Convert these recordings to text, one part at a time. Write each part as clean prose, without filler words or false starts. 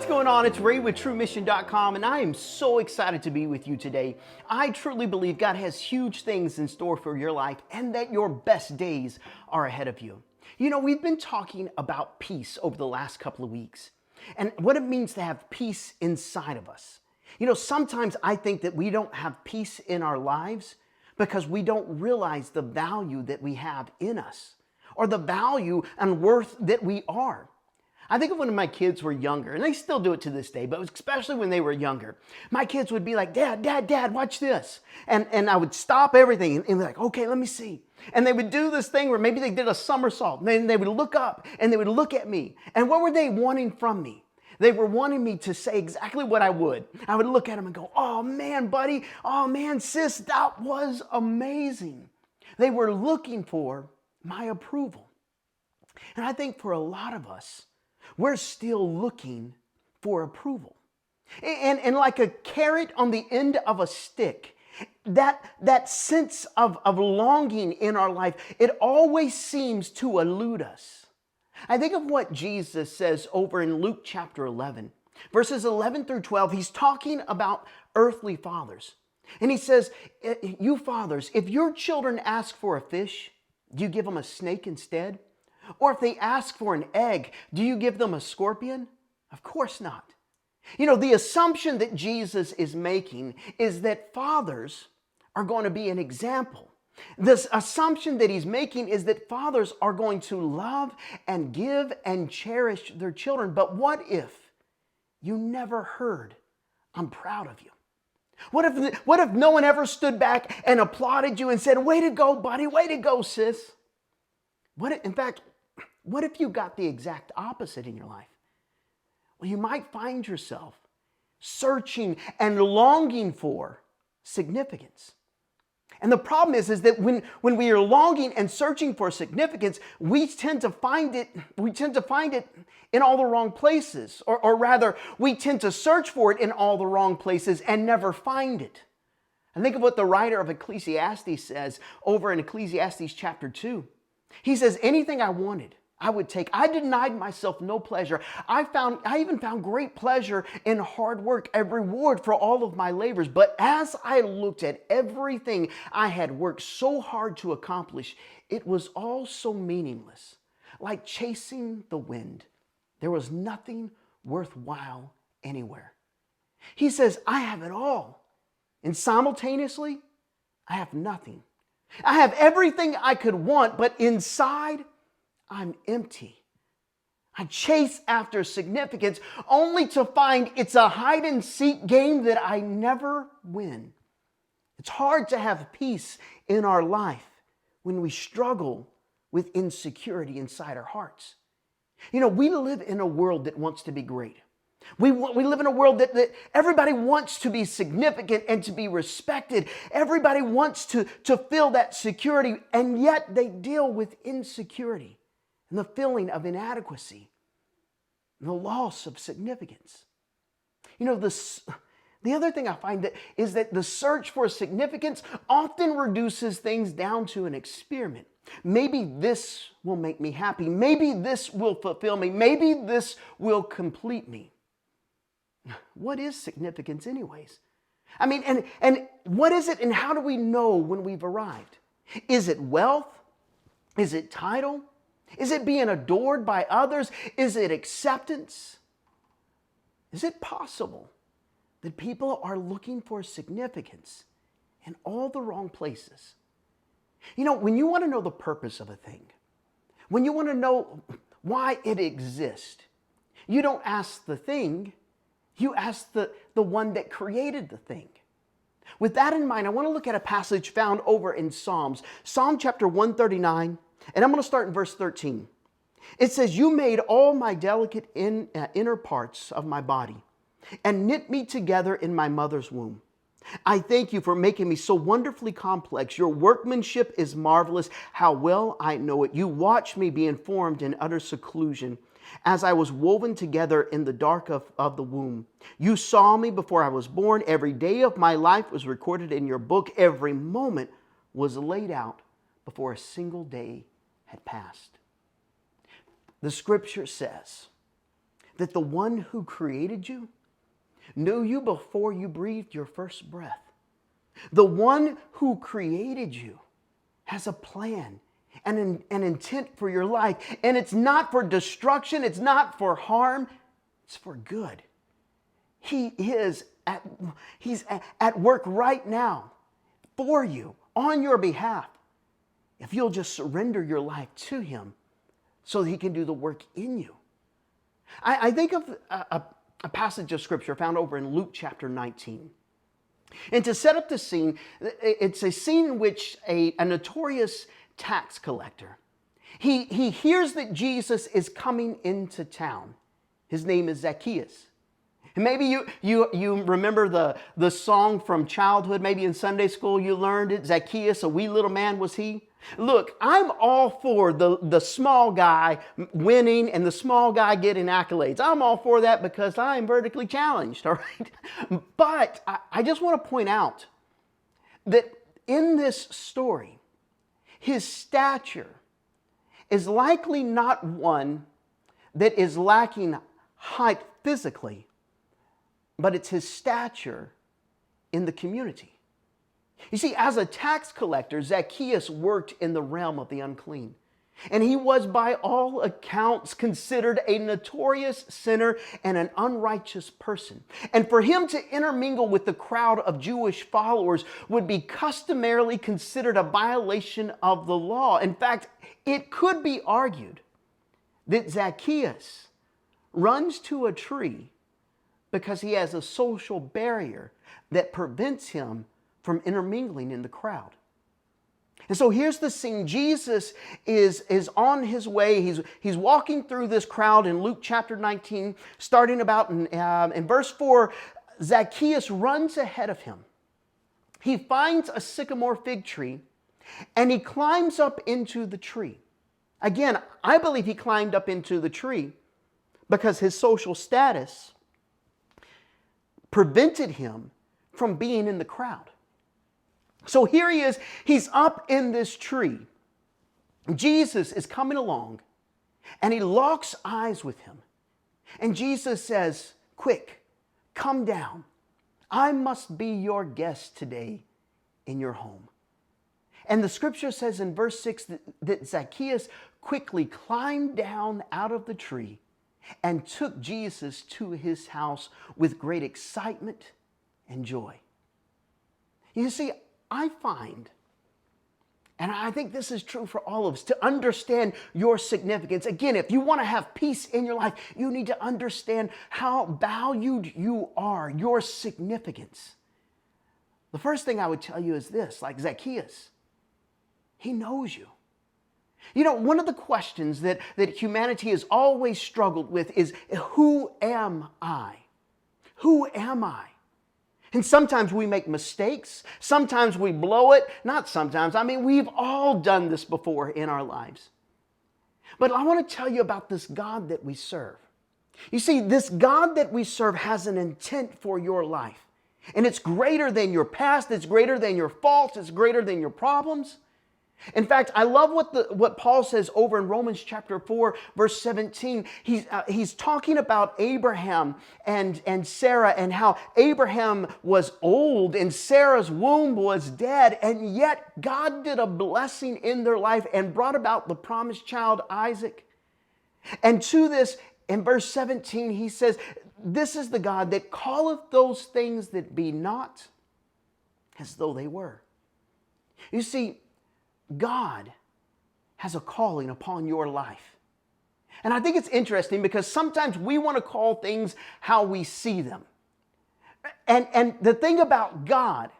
what's going on? It's Ray with TruMission.com, and I am so excited to be with you today. I truly believe God has huge things in store for your life and that your best days are ahead of you. You know, we've been talking about peace over the last couple of weeks and what it means to have peace inside of us. You know, sometimes I think that we don't have peace in our lives because we don't realize the value that we have in us or the value and worth that we are. I think of when my kids were younger, and they still do it to this day, but especially when they were younger. My kids would be like, Dad, watch this. And I would stop everything and be like, okay, let me see. And they would do this thing where maybe they did a somersault, and then they would look up and they would look at me. And what were they wanting from me? They were wanting me to say exactly what I would. I would look at them and go, oh man, buddy, oh man, sis, that was amazing. They were looking for my approval. And I think for a lot of us, we're still looking for approval. And like a carrot on the end of a stick, that sense of longing in our life, it always seems to elude us. I think of what Jesus says over in Luke chapter 11, verses 11 through 12. He's talking about earthly fathers. And he says, you fathers, if your children ask for a fish, do you give them a snake instead? Or if they ask for an egg, do you give them a scorpion? Of course not. You know, the assumption that Jesus is making is that fathers are going to be an example. This assumption that he's making is that fathers are going to love and give and cherish their children. But what if you never heard, I'm proud of you? What if no one ever stood back and applauded you and said, way to go, buddy, way to go, sis? What if you got the exact opposite in your life? Well, you might find yourself searching and longing for significance. And the problem is that when we are longing and searching for significance, we tend to find it in all the wrong places. Or rather, we tend to search for it in all the wrong places and never find it. And think of what the writer of Ecclesiastes says over in Ecclesiastes chapter 2. He says, anything I wanted, I would take. I denied myself no pleasure. I even found great pleasure in hard work, a reward for all of my labors. But as I looked at everything I had worked so hard to accomplish, it was all so meaningless. Like chasing the wind. There was nothing worthwhile anywhere. He says, I have it all. And simultaneously, I have nothing. I have everything I could want, but inside, I'm empty. I chase after significance only to find it's a hide and seek game that I never win. It's hard to have peace in our life when we struggle with insecurity inside our hearts. You know, we live in a world that wants to be great. We live in a world that everybody wants to be significant and to be respected. Everybody wants to feel that security, and yet they deal with insecurity and the feeling of inadequacy and the loss of significance. You know, the other thing I find is that the search for significance often reduces things down to an experiment. Maybe this will make me happy. Maybe this will fulfill me. Maybe this will complete me. What is significance anyways? I mean, and what is it and how do we know when we've arrived? Is it wealth? Is it title? Is it being adored by others? Is it acceptance? Is it possible that people are looking for significance in all the wrong places? You know, when you want to know the purpose of a thing, when you want to know why it exists, you don't ask the thing, you ask the one that created the thing. With that in mind, I want to look at a passage found over in Psalms, Psalm chapter 139, and I'm going to start in verse 13. It says, you made all my delicate inner parts of my body and knit me together in my mother's womb. I thank you for making me so wonderfully complex. Your workmanship is marvelous. How well I know it. You watched me be informed in utter seclusion as I was woven together in the dark of the womb. You saw me before I was born. Every day of my life was recorded in your book. Every moment was laid out before a single day had passed. The scripture says that the one who created you knew you before you breathed your first breath. The one who created you has a plan and an intent for your life. And it's not for destruction. It's not for harm. It's for good. He's at work right now for you, on your behalf, if you'll just surrender your life to Him so that He can do the work in you. I think of a passage of Scripture found over in Luke chapter 19. And to set up the scene, it's a scene in which a notorious tax collector, he hears that Jesus is coming into town. His name is Zacchaeus. And maybe you remember the song from childhood. Maybe in Sunday school you learned it. Zacchaeus, a wee little man was he. Look, I'm all for the small guy winning and the small guy getting accolades. I'm all for that because I am vertically challenged, all right? But I just want to point out that in this story, his stature is likely not one that is lacking height physically, but it's his stature in the community. You see, as a tax collector, Zacchaeus worked in the realm of the unclean. And he was by all accounts considered a notorious sinner and an unrighteous person. And for him to intermingle with the crowd of Jewish followers would be customarily considered a violation of the law. In fact, it could be argued that Zacchaeus runs to a tree because he has a social barrier that prevents him from intermingling in the crowd. And so here's the scene. Jesus is on his way. He's walking through this crowd in Luke chapter 19, starting about in verse 4. Zacchaeus runs ahead of him. He finds a sycamore fig tree and he climbs up into the tree. Again, I believe he climbed up into the tree because his social status prevented him from being in the crowd. So here he is, he's up in this tree. Jesus is coming along and he locks eyes with him. And Jesus says, "Quick, come down. I must be your guest today in your home." And the scripture says in verse 6 that Zacchaeus quickly climbed down out of the tree and took Jesus to his house with great excitement and joy. You see, I find, and I think this is true for all of us, to understand your significance. Again, if you want to have peace in your life, you need to understand how valued you are, your significance. The first thing I would tell you is this, like Zacchaeus, he knows you. You know, one of the questions that humanity has always struggled with is, who am I? Who am I? And sometimes we make mistakes. Sometimes we blow it. Not sometimes. I mean, we've all done this before in our lives. But I want to tell you about this God that we serve. You see, this God that we serve has an intent for your life. And it's greater than your past. It's greater than your faults. It's greater than your problems. In fact, I love what Paul says over in Romans chapter 4, verse 17. He's talking about Abraham and Sarah and how Abraham was old and Sarah's womb was dead. And yet God did a blessing in their life and brought about the promised child, Isaac. And to this, in verse 17, he says, "This is the God that calleth those things that be not as though they were." You see, God has a calling upon your life. And I think it's interesting because sometimes we want to call things how we see them. And the thing about God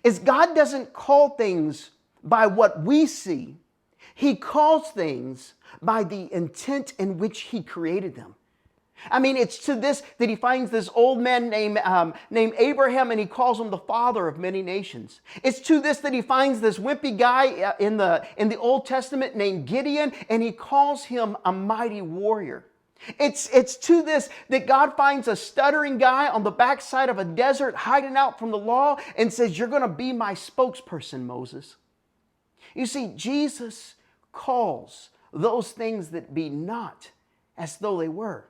is God doesn't call things by what we see. He calls things by the intent in which He created them. I mean, it's to this that He finds this old man named Abraham, and He calls him the father of many nations. It's to this that He finds this wimpy guy in the Old Testament named Gideon, and He calls him a mighty warrior. It's to this that God finds a stuttering guy on the backside of a desert hiding out from the law and says, "You're going to be my spokesperson, Moses." You see, Jesus calls those things that be not as though they were.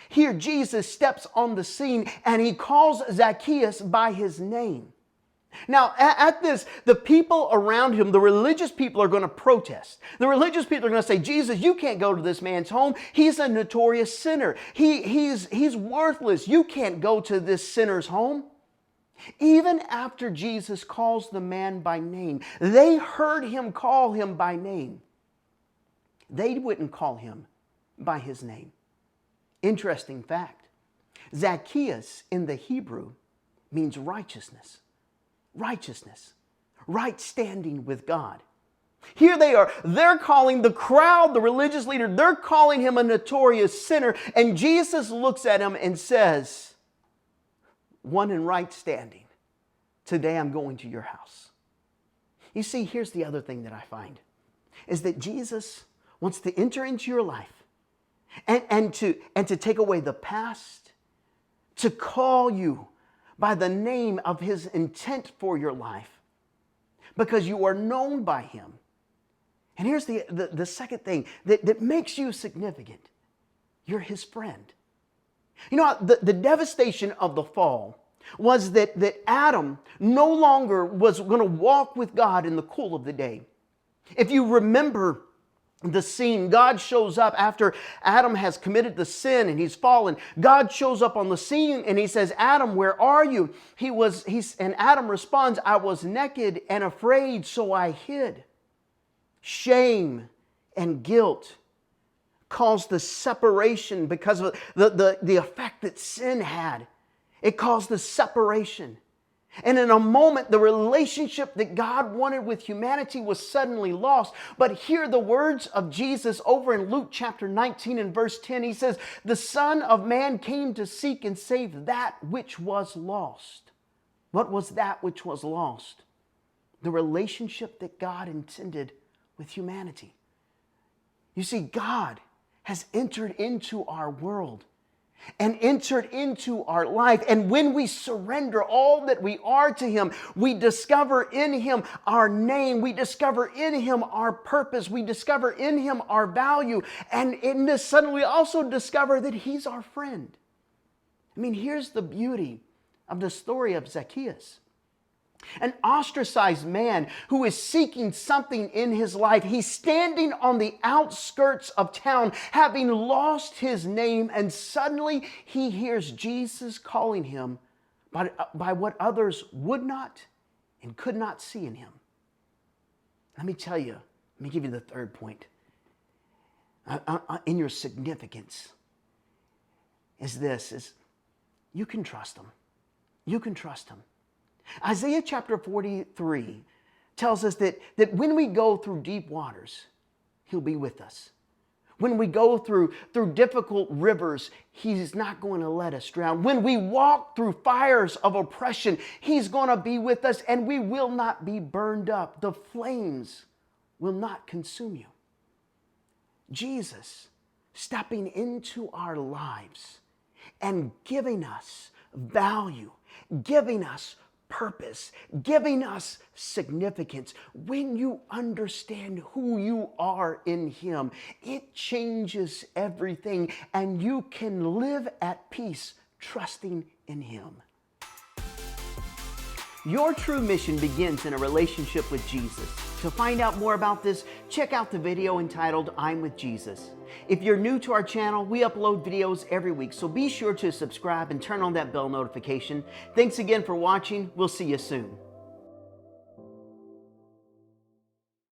Here, Jesus steps on the scene and he calls Zacchaeus by his name. Now, at this, the people around him, the religious people, are going to protest. The religious people are going to say, Jesus, you can't go to this man's home. He's a notorious sinner. He's worthless. You can't go to this sinner's home. Even after Jesus calls the man by name, they heard him call him by name. They wouldn't call him by his name. Interesting fact. Zacchaeus in the Hebrew means righteousness. Righteousness. Right standing with God. Here they are. They're calling the crowd, the religious leader, they're calling him a notorious sinner. And Jesus looks at him and says, one in right standing. Today I'm going to your house. You see, here's the other thing that I find, is that Jesus wants to enter into your life and to take away the past, to call you by the name of his intent for your life, because you are known by him. And here's the second thing that makes you significant. You're his friend. You know, the devastation of the fall was that Adam no longer was going to walk with God in the cool of the day. If you remember the scene, God shows up after Adam has committed the sin and he's fallen. God shows up on the scene and he says, Adam, where are you? And Adam responds, I was naked and afraid, so I hid. Shame and guilt caused the separation because of the effect that sin had. It caused the separation. And in a moment, the relationship that God wanted with humanity was suddenly lost. But hear the words of Jesus over in Luke chapter 19 and verse 10. He says, the Son of Man came to seek and save that which was lost. What was that which was lost? The relationship that God intended with humanity. You see, God has entered into our world and entered into our life. And when we surrender all that we are to him, we discover in him our name. We discover in him our purpose. We discover in him our value. And in this suddenly we also discover that he's our friend. I mean, here's the beauty of the story of Zacchaeus. An ostracized man who is seeking something in his life. He's standing on the outskirts of town, having lost his name, and suddenly he hears Jesus calling him by what others would not and could not see in him. Let me tell you, let me give you the third point in your significance is you can trust him. You can trust him. Isaiah chapter 43 tells us that when we go through deep waters, he'll be with us. When we go through difficult rivers, he's not going to let us drown. When we walk through fires of oppression, he's going to be with us and we will not be burned up. The flames will not consume you. Jesus stepping into our lives and giving us value, giving us purpose, giving us significance. When you understand who you are in him, it changes everything and you can live at peace trusting in him. Your true mission begins in a relationship with Jesus. To find out more about this, check out the video entitled I'm with Jesus. If you're new to our channel, we upload videos every week, so be sure to subscribe and turn on that bell notification. Thanks again for watching. We'll see you soon.